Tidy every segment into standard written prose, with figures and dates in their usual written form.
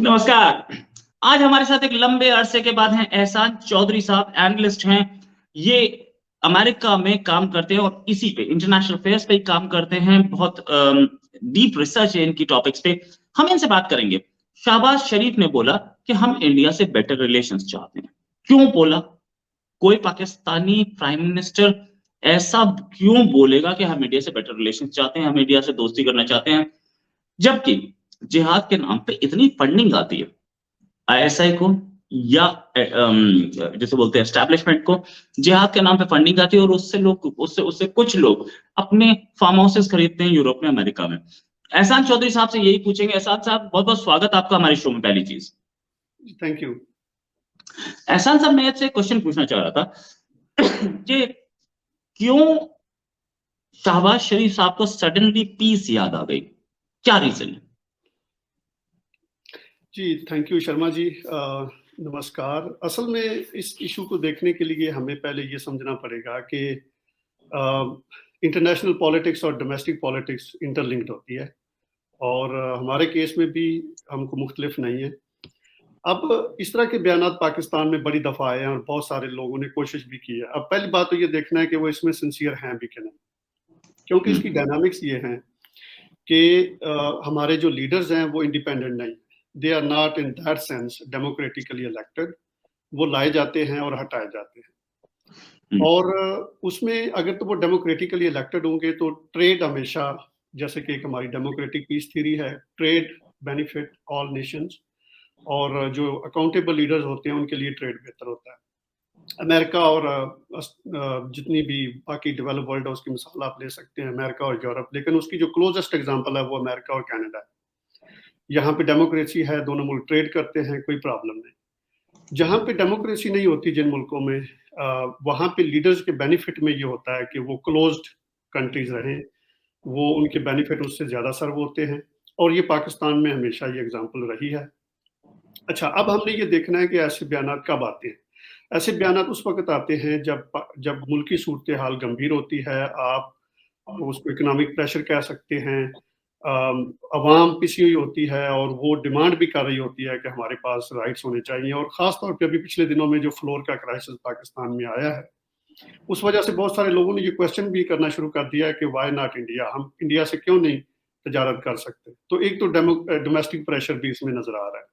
नमस्कार। आज हमारे साथ एक लंबे अरसे के बाद हैं एहसान चौधरी साहब, एनालिस्ट हैं। ये अमेरिका में काम करते हैं और इसी पे इंटरनेशनल अफेयर्स पे ही काम करते हैं। बहुत डीप रिसर्च है इनकी टॉपिक्स पे। हम इनसे बात करेंगे। शहबाज शरीफ ने बोला कि हम इंडिया से बेटर रिलेशंस चाहते हैं। क्यों बोला? कोई पाकिस्तानी प्राइम मिनिस्टर ऐसा क्यों बोलेगा कि हम इंडिया से बेटर रिलेशंस चाहते हैं, हम इंडिया से दोस्ती करना चाहते हैं, जबकि जिहाद के नाम पे इतनी फंडिंग आती है आईएसआई को या जैसे बोलते हैं एस्टैब्लिशमेंट को। जिहाद के नाम पे फंडिंग आती है और उससे उससे कुछ लोग अपने फार्म हाउसेस खरीदते हैं यूरोप में, अमेरिका में। एहसान चौधरी साहब से यही पूछेंगे। एहसान साहब, बहुत बहुत स्वागत आपका हमारे शो में। पहली चीज, थैंक यू। एहसान साहब, मैं आपसे क्वेश्चन पूछना चाह रहा था कि क्यों शहबाज शरीफ साहब को सडनली पीस याद आ गई? क्या रीजन है? जी, थैंक यू शर्मा जी। नमस्कार। असल में इस इशू को देखने के लिए हमें पहले ये समझना पड़ेगा कि इंटरनेशनल पॉलिटिक्स और डोमेस्टिक पॉलिटिक्स इंटरलिंक्ड होती है और हमारे केस में भी हमको मुख्तलिफ नहीं है। अब इस तरह के बयानात पाकिस्तान में बड़ी दफ़ा आए हैं और बहुत सारे लोगों ने कोशिश भी की है। अब पहली बात तो ये देखना है कि वो इसमें सिंसियर हैं भी कि नहीं, क्योंकि इसकी डायनामिक्स ये हैं कि हमारे जो लीडर्स हैं वो इंडिपेंडेंट नहीं, they are not in that sense democratically elected. वो लाए जाते हैं और हटाए जाते हैं और उसमें अगर तो वो डेमोक्रेटिकली इलेक्टेड होंगे तो ट्रेड हमेशा, जैसे कि एक हमारी डेमोक्रेटिक पीस थ्योरी है, ट्रेड बेनिफिट ऑल नेशंस, और जो अकाउंटेबल लीडर्स होते हैं उनके लिए ट्रेड बेहतर होता है। अमेरिका और जितनी भी बाकी डेवलप वर्ल्ड है उसकी मिसाल आप ले सकते हैं, अमेरिका और यूरोप, लेकिन उसकी जो क्लोजेस्ट एग्जांपल है वो अमेरिका और कनाडा है। यहाँ पे डेमोक्रेसी है, दोनों मुल्क ट्रेड करते हैं, कोई प्रॉब्लम नहीं। जहाँ पे डेमोक्रेसी नहीं होती जिन मुल्कों में, वहाँ पे लीडर्स के बेनिफिट में ये होता है कि वो क्लोज्ड कंट्रीज रहें, वो उनके बेनिफिट उससे ज़्यादा सर्व होते हैं, और ये पाकिस्तान में हमेशा ये एग्जाम्पल रही है। अच्छा, अब हमने ये देखना है कि ऐसे बयानात कब आते हैं। ऐसे बयानात उस वक़्त आते हैं जब मुल्क की सूरत हाल गंभीर होती है। आप उसको इकोनॉमिक प्रेशर कह सकते हैं। अवाम पिसी हुई होती है और वो डिमांड भी कर रही होती है कि हमारे पास राइट्स होने चाहिए, और ख़ास तौर पे अभी पिछले दिनों में जो फ्लोर का क्राइसिस पाकिस्तान में आया है, उस वजह से बहुत सारे लोगों ने ये क्वेश्चन भी करना शुरू कर दिया है कि व्हाई नॉट इंडिया, हम इंडिया से क्यों नहीं तजारत कर सकते। तो एक तो डोमेस्टिक प्रेशर भी इसमें नज़र आ रहा है।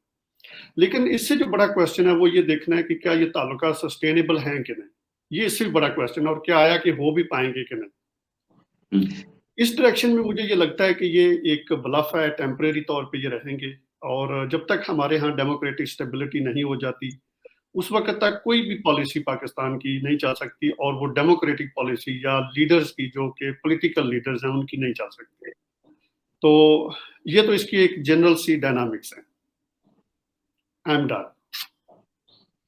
लेकिन इससे जो बड़ा क्वेश्चन है वो ये देखना है कि क्या ये ताल्लुकात सस्टेनेबल हैं कि नहीं। ये इससे भी बड़ा क्वेश्चन है, और क्या आया कि हो भी पाएंगे कि नहीं। इस डायरेक्शन में मुझे ये लगता है कि ये एक ब्लफ है, टेम्परेरी तौर पे ये रहेंगे, और जब तक हमारे यहाँ डेमोक्रेटिक स्टेबिलिटी नहीं हो जाती उस वक्त तक कोई भी पॉलिसी पाकिस्तान की नहीं चल सकती, और वो डेमोक्रेटिक पॉलिसी या लीडर्स की, जो कि पॉलिटिकल लीडर्स हैं, उनकी नहीं चल सकती। तो ये तो इसकी एक जनरल सी डायनामिक्स है। I am done.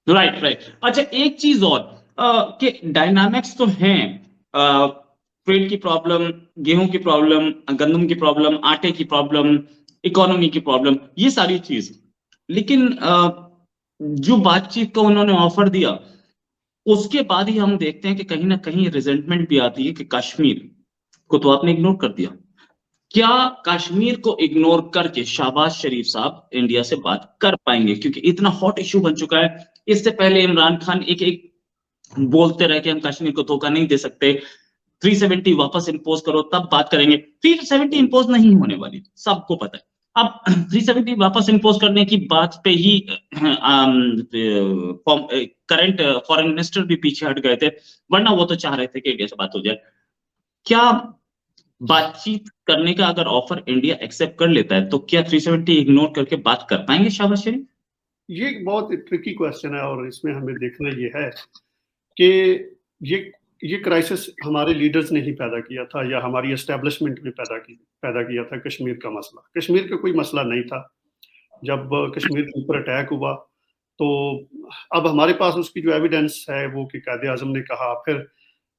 Right right. अच्छा, एक चीज और कि डायनामिक्स तो हैं। ट्रेड की प्रॉब्लम, गेहूं की प्रॉब्लम, गंदम की प्रॉब्लम, आटे की प्रॉब्लम, इकोनॉमी की प्रॉब्लम, ये सारी चीज। लेकिन जो बातचीत को उन्होंने ऑफर दिया उसके बाद ही हम देखते हैं कि कहीं ना कहीं रिजेंटमेंट भी आती है कि कश्मीर को तो आपने इग्नोर कर दिया। क्या कश्मीर को इग्नोर करके शहबाज शरीफ साहब इंडिया से बात कर पाएंगे? क्योंकि इतना हॉट इश्यू बन चुका है। इससे पहले इमरान खान एक एक बोलते रहे कि हम कश्मीर को धोखा नहीं दे सकते, 370 वापस इंपोज करो तब बात करेंगे। 370 इंपोज नहीं होने वाली, सबको पता है। अब 370 वापस इंपोज करने की बात पे ही करंट फॉरेन मिनिस्टर भी पीछे हट गए थे, वरना वो तो चाह रहे थे कि इंडिया से बात हो जाए। क्या बातचीत करने का अगर ऑफर इंडिया एक्सेप्ट कर लेता है तो क्या 370 इग्नोर करके बात कर पाएंगे शहबाज शरीफ? ये एक बहुत ट्रिकी क्वेश्चन है, और इसमें हमें देखना ये है कि ये क्राइसिस हमारे लीडर्स ने ही पैदा किया था, या हमारी एस्टेब्लिशमेंट ने पैदा किया था। कश्मीर का मसला, कश्मीर का कोई मसला नहीं था। जब कश्मीर के ऊपर अटैक हुआ तो अब हमारे पास उसकी जो एविडेंस है वो कि कायदे आज़म ने कहा, फिर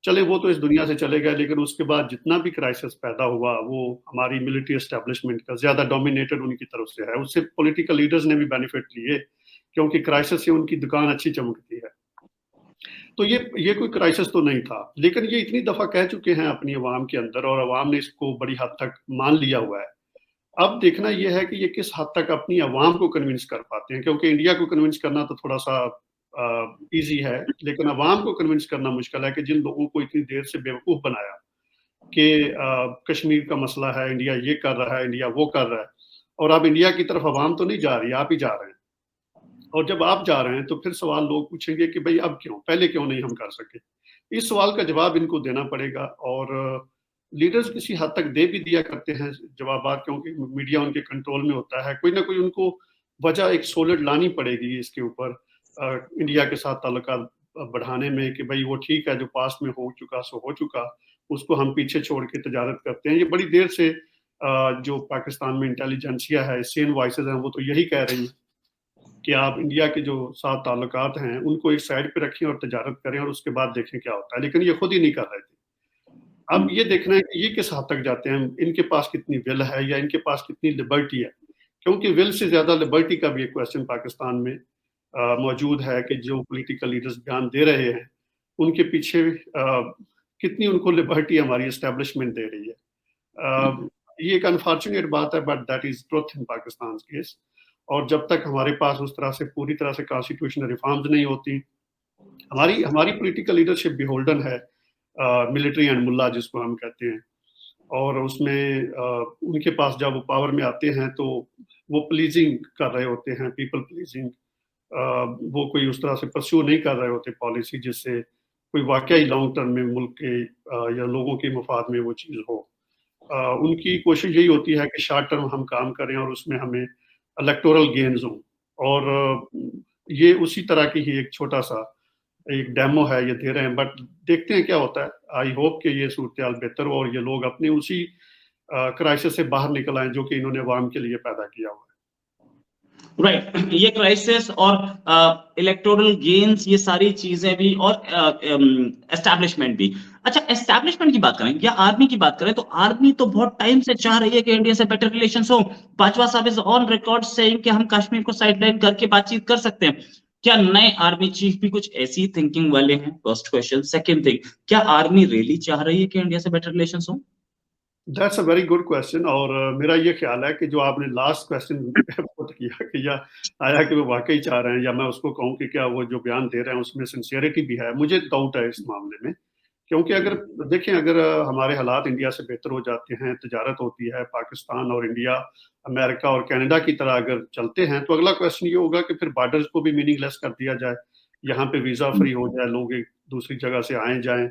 चले वो तो इस दुनिया से चले गए, लेकिन उसके बाद जितना भी क्राइसिस पैदा हुआ वो हमारी मिलिट्री एस्टेब्लिशमेंट का ज़्यादा डोमिनेटेड उनकी तरफ से है। उससे पॉलिटिकल लीडर्स ने भी बेनिफिट लिए, क्योंकि क्राइसिस से उनकी दुकान अच्छी चमकती है। तो ये कोई क्राइसिस तो नहीं था, लेकिन ये इतनी दफ़ा कह चुके हैं अपनी अवाम के अंदर, और अवाम ने इसको बड़ी हद तक मान लिया हुआ है। अब देखना ये है कि ये किस हद तक अपनी अवाम को कन्विंस कर पाते हैं, क्योंकि इंडिया को कन्विंस करना तो थोड़ा-सा ईज़ी है, लेकिन अवाम को कन्विंस करना मुश्किल है कि जिन लोगों को इतनी देर से बेवकूफ़ बनाया कि कश्मीर का मसला है, इंडिया ये कर रहा है, इंडिया वो कर रहा है, और अब इंडिया की तरफ अवाम तो नहीं जा रही, आप ही जा रहे हैं। और जब आप जा रहे हैं, तो फिर सवाल लोग पूछेंगे कि भई अब क्यों? पहले क्यों नहीं हम कर सके? इस सवाल का जवाब इनको देना पड़ेगा, और लीडर्स किसी हद तक दे भी दिया करते हैं जवाबात, क्योंकि मीडिया उनके कंट्रोल में होता है। कोई ना कोई उनको वजह एक सॉलिड लानी पड़ेगी इसके ऊपर इंडिया के साथ ताल्लुकात बढ़ाने में, कि भई वो ठीक है, जो पास्ट में हो चुका सो हो चुका, उसको हम पीछे छोड़ के तजारत करते हैं। ये बड़ी देर से जो पाकिस्तान में इंटेलिजेंसिया है, सेन वॉइसेज़ हैं, वो तो यही कह रही हैं कि आप इंडिया के जो साथ ताल्लुकात हैं, उनको एक साइड पे रखें और तजारत करें, और उसके बाद देखें क्या होता है। लेकिन ये खुद ही नहीं कर रहे थे। अब ये देखना है कि ये किस हद तक जाते हैं, इनके पास कितनी विल है या इनके पास कितनी लिबर्टी है, क्योंकि विल से ज़्यादा लिबर्टी का भी एक क्वेश्चन पाकिस्तान में मौजूद है कि जो पॉलिटिकल लीडर्स बयान दे रहे हैं, उनके पीछे कितनी उनको लिबर्टी हमारी एस्टेब्लिशमेंट दे रही है। ये एक अनफॉर्चुनेट बात है, but that is truth in Pakistan case. और जब तक हमारे पास उस तरह से पूरी तरह से कॉन्स्टिट्यूशनल रिफॉर्म्स नहीं होती, हमारी हमारी पॉलिटिकल लीडरशिप बिहोल्डन है मिलिट्री एंड मुल्ला जिसको हम कहते हैं, और उसमें उनके पास जब वो पावर में आते हैं तो वो प्लीजिंग कर रहे होते हैं, पीपल प्लीजिंग। वो कोई उस तरह से परस्यू नहीं कर रहे होते पॉलिसी जिससे कोई वाकई लॉन्ग टर्म में मुल्क के या लोगों के मफाद में वो चीज़ हो। उनकी कोशिश यही होती है कि शॉर्ट टर्म हम काम करें और उसमें हमें इलेक्टोरल गेन्स हों, और ये उसी तरह की ही एक छोटा-सा एक डेमो है, ये दे रहे हैं, बट देखते हैं क्या होता है। आई होप कि ये सूरत-हाल बेहतर हो और ये लोग अपने उसी क्राइसिस से बाहर निकल आएँ जो कि इन्होंने अवाम के लिए पैदा किया हुआ है। राइट ये क्राइसिस और इलेक्टोरल गेन्स ये सारी चीजें भी और एस्टैब्लिशमेंट भी। अच्छा एस्टैब्लिशमेंट की बात करें या आर्मी की बात करें तो आर्मी तो बहुत टाइम से चाह रही है कि इंडिया से बेटर रिलेशंस हो। बाजवा साहब इज ऑन रिकॉर्ड सेइंग कि हम कश्मीर को साइडलाइन करके बातचीत कर सकते हैं। क्या नए आर्मी चीफ भी कुछ ऐसी थिंकिंग वाले हैं? First question. सेकंड थिंग, क्या आर्मी रियली चाह रही है कि इंडिया से बेटर रिलेशंस हो? That's a very good question, और मेरा ये ख्याल है कि जो आपने लास्ट क्वेश्चन पुट किया कि या आया कि वो वाकई चाह रहे हैं, या मैं उसको कहूँ कि क्या वो जो बयान दे रहे हैं उसमें सिंसियरिटी भी है, मुझे डाउट है इस मामले में। क्योंकि अगर देखें, अगर हमारे हालात इंडिया से बेहतर हो जाते हैं, तजारत होती है, पाकिस्तान और इंडिया, अमेरिका और कनाडा की तरह अगर चलते हैं, तो अगला क्वेश्चन ये होगा कि फिर बॉर्डर्स को भी मीनिंगलेस कर दिया जाए, यहाँ पे वीज़ा फ्री हो जाए, लोग एक दूसरी जगह से आएँ-जाएँ।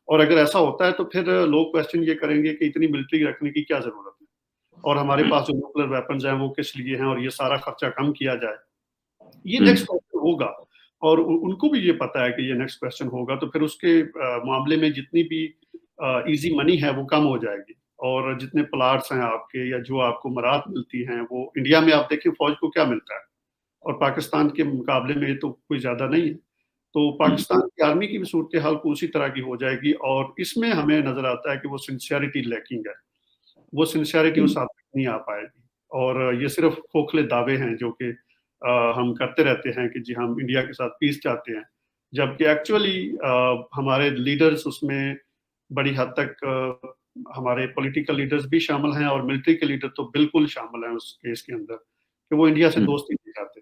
और अगर ऐसा होता है तो फिर लोग क्वेश्चन ये करेंगे कि इतनी मिलिट्री रखने की क्या ज़रूरत है? और हमारे पास जो न्यूक्लियर वेपन्स हैं वो किस लिए हैं, और ये सारा खर्चा कम किया जाए। ये नेक्स्ट क्वेश्चन होगा, और उनको भी ये पता है कि ये नेक्स्ट क्वेश्चन होगा, तो फिर उसके मामले में जितनी भी ईज़ी मनी है वो कम हो जाएगी, और जितने प्लॉट्स हैं आपके या जो आपको मराहत मिलती हैं, वो इंडिया में आप देखिए फ़ौज को क्या मिलता है, और पाकिस्तान के मुकाबले में तो कोई ज़्यादा नहीं है। तो पाकिस्तान की आर्मी की भी सूरत-ए-हाल को उसी तरह की हो जाएगी, और इसमें हमें नज़र आता है कि वो सिंसियरिटी लैकिंग है। वो सिंसियरिटी उस हद तक नहीं आ पाएगी, और ये सिर्फ़ खोखले दावे हैं जो कि हम करते रहते हैं कि जी हम इंडिया के साथ पीस चाहते हैं। जबकि एक्चुअली हमारे लीडर्स उसमें बड़ी हद तक हमारे पॉलिटिकल लीडर्स भी शामिल हैं, और मिलिट्री के लीडर तो बिल्कुल शामिल हैं उस केस के अंदर, कि वो इंडिया से दोस्ती नहीं चाहते।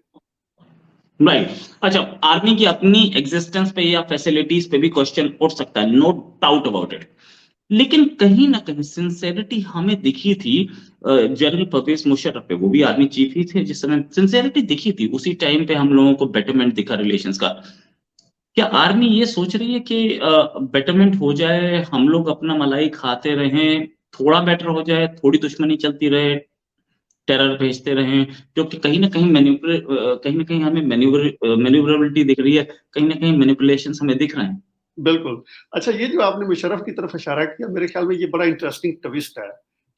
राइट अच्छा आर्मी की अपनी एग्जिस्टेंस पे या फैसिलिटीज पे भी क्वेश्चन उठ सकता है, नो डाउट अबाउट इट। लेकिन कहीं ना कहीं सिंसेरिटी हमें दिखी थी जनरल परवेज मुशर्रफ पे, वो भी आर्मी चीफ ही थे जिस समय सिंसेरिटी दिखी थी, उसी टाइम पे हम लोगों को बेटरमेंट दिखा रिलेशंस का। क्या आर्मी ये सोच रही है कि बेटरमेंट हो जाए, हम लोग अपना मलाई खाते रहें, थोड़ा बेटर हो जाए, थोड़ी दुश्मनी चलती रहे, टेरर भेजते रहें, क्योंकि कहीं न कहीं कहीं न कहीं हमें मैन्यूवरेबिलिटी दिख रही है, कहीं न कहीं मैनिपुलेशंस हमें दिख रहे हैं। बिल्कुल। अच्छा, ये जो आपने मुशर्रफ की तरफ इशारा किया, मेरे ख्याल में ये बड़ा इंटरेस्टिंग ट्विस्ट है,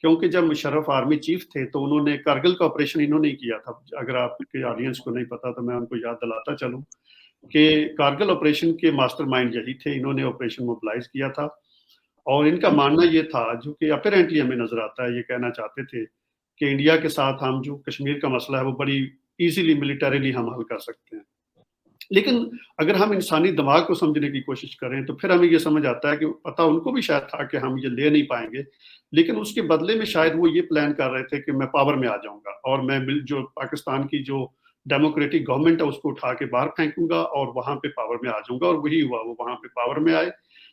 क्योंकि जब मुशर्रफ आर्मी चीफ थे, तो उन्होंने कारगिल का ऑपरेशन इन्होंने ही किया था। अगर आपके ऑडियंस को नहीं पता, तो मैं उनको याद दिलाता चलूँ कि कारगिल ऑपरेशन के मास्टरमाइंड यही थे, इन्होंने ऑपरेशन मोबिलाइज़ किया था, और इनका मानना ये था, जो कि अपैरेंटली हमें नज़र आता है, ये कहना चाहते थे कि इंडिया के साथ हम जो कश्मीर का मसला है, वो बड़ी ईज़िली मिलिटरीली हम हल कर सकते हैं। लेकिन अगर हम इंसानी दिमाग को समझने की कोशिश करें तो फिर हमें ये समझ आता है कि पता उनको भी शायद था कि हम ये ले नहीं पाएँगे, लेकिन उसके बदले में शायद वो ये प्लान कर रहे थे कि मैं पावर में आ जाऊँगा और मैं जो पाकिस्तान की जो डेमोक्रेटिक गवर्नमेंट है उसको उठा के बाहर फेंकूँगा और वहाँ पे पावर में आ जाऊँगा, और वही हुआ, वो वहाँ पे पावर में आए।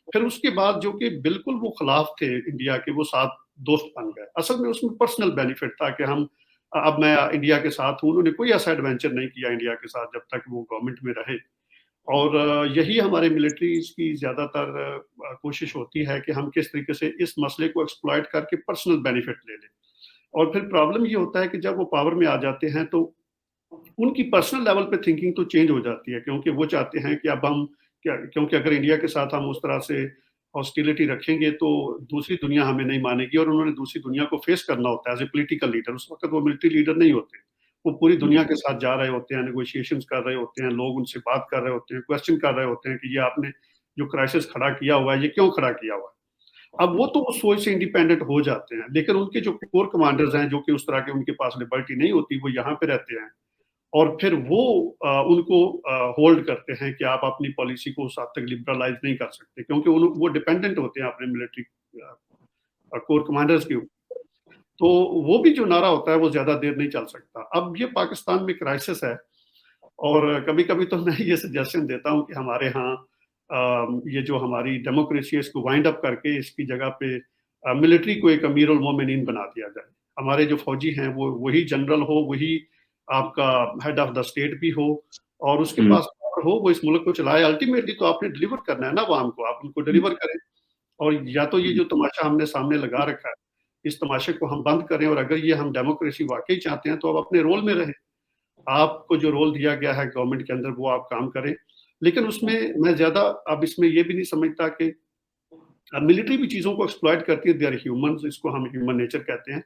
फिर उसके बाद जो कि बिल्कुल वो खिलाफ थे इंडिया के, वो साथ दोस्त बन गए। असल में उसमें पर्सनल बेनिफिट था कि हम अब मैं इंडिया के साथ हूँ, उन्होंने कोई ऐसा एडवेंचर नहीं किया इंडिया के साथ जब तक वो गवर्नमेंट में रहे। और यही हमारे मिलिट्रीज़ की ज़्यादातर कोशिश होती है कि हम किस तरीके से इस मसले को एक्सप्लॉइट करके पर्सनल बेनिफिट ले लें। और फिर प्रॉब्लम ये होता है कि जब वो पावर में आ जाते हैं तो उनकी पर्सनल लेवल पे थिंकिंग तो चेंज हो जाती है, क्योंकि वो चाहते हैं कि अब हम क्या, क्योंकि अगर इंडिया के साथ हम उस तरह से हॉस्टिलिटी रखेंगे तो दूसरी दुनिया हमें नहीं मानेगी, और उन्होंने दूसरी दुनिया को फेस करना होता है एज़ ए पॉलिटिकल लीडर। उस वक़्त वो मिलिट्री लीडर नहीं होते। वो पूरी दुनिया के साथ जा रहे होते हैं, नेगोशिएशंस कर रहे होते हैं, लोग उनसे बात कर रहे होते हैं, क्वेश्चन कर रहे होते हैं कि ये आपने जो क्राइसिस खड़ा किया हुआ है, ये क्यों खड़ा किया हुआ है? अब वो तो उस सोच से इंडिपेंडेंट हो जाते हैं, लेकिन उनके जो कोर कमांडर्स हैं, जो कि उस तरह के उनके पास लिबर्टी नहीं होती, वो यहाँ पे रहते हैं। और फिर वो उनको होल्ड करते हैं कि आप अपनी पॉलिसी को उस हद तक लिबरलाइज़ नहीं कर सकते, क्योंकि वो डिपेंडेंट होते हैं अपने मिलिट्री कोर कमांडर्स के ऊपर। तो वो भी जो नारा होता है वो ज़्यादा देर नहीं चल सकता। अब ये पाकिस्तान में क्राइसिस है, और कभी-कभी तो मैं ये सजेशन देता हूँ कि हमारे यहाँ ये जो हमारी डेमोक्रेसी है इसको वाइंड अप करके इसकी जगह पे मिलिट्री को एक अमीरुल मोमिनीन बना दिया जाए। हमारे जो फौजी हैं वो वही जनरल हो, वही आपका हेड ऑफ द स्टेट भी हो, और उसके पास पावर हो, वो इस मुल्क को चलाए। अल्टीमेटली तो आपने डिलीवर करना है ना अवाम को, आप उनको डिलीवर करें। और या तो ये जो तमाशा हमने सामने लगा रखा है, इस तमाशे को हम बंद करें, और अगर ये हम डेमोक्रेसी वाक़ई चाहते हैं तो अब अपने रोल में रहें। आपको जो रोल दिया गया है गवर्नमेंट के अंदर वो आप काम करें। लेकिन उसमें मैं ज़्यादा अब इसमें ये भी नहीं समझता कि मिलिट्री भी चीज़ों को एक्सप्लॉइट करती है, दे आर ह्यूमन्स, इसको हम ह्यूमन नेचर कहते हैं।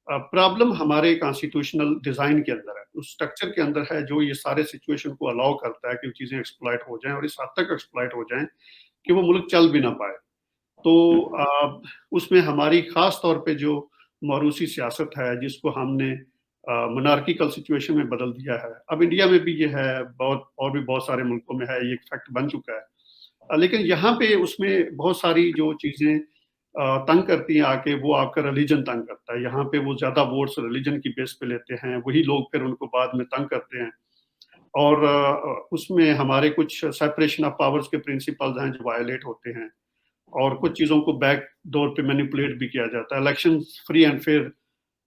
प्रॉब्लम हमारे कॉन्स्टिट्यूशनल डिज़ाइन के अंदर है, उस स्ट्रक्चर के अंदर है जो ये सारे सिचुएशन को अलाउ करता है कि चीज़ें एक्सप्लॉइट हो जाएँ, और इस हद तक एक्सप्लॉइट हो जाएँ कि वो मुल्क चल भी ना पाए। तो उसमें हमारी ख़ास तौर पे जो मौरूसी सियासत है, जिसको हमने मोनार्किकल सिचुएशन में बदल दिया है। अब इंडिया में भी ये है, बहुत और भी बहुत सारे मुल्कों में है, ये एक फैक्ट बन चुका है। लेकिन यहाँ पे उसमें बहुत सारी जो चीज़ें तंग करती हैं आके, वो आपका रिलीजन तंग करता है। यहाँ पे वो ज़्यादा वोट्स रिलीजन की बेस पे लेते हैं, वही लोग फिर उनको बाद में तंग करते हैं। और उसमें हमारे कुछ सेपरेशन ऑफ पावर्स के प्रिंसिपल्स हैं जो वायलेट होते हैं, और कुछ चीज़ों को बैक डोर पे मैनिपुलेट भी किया जाता है। इलेक्शंस फ्री एंड फेयर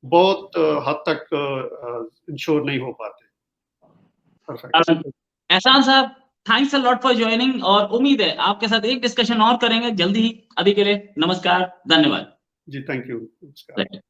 बहुत हद तक इंश्योर नहीं हो पाते। परफेक्ट। एहसान साहब, thanks a lot for joining, और उम्मीद है आपके साथ एक डिस्कशन और करेंगे जल्दी ही। अभी के लिए नमस्कार, धन्यवाद। जी, थैंक यू। नमस्कार।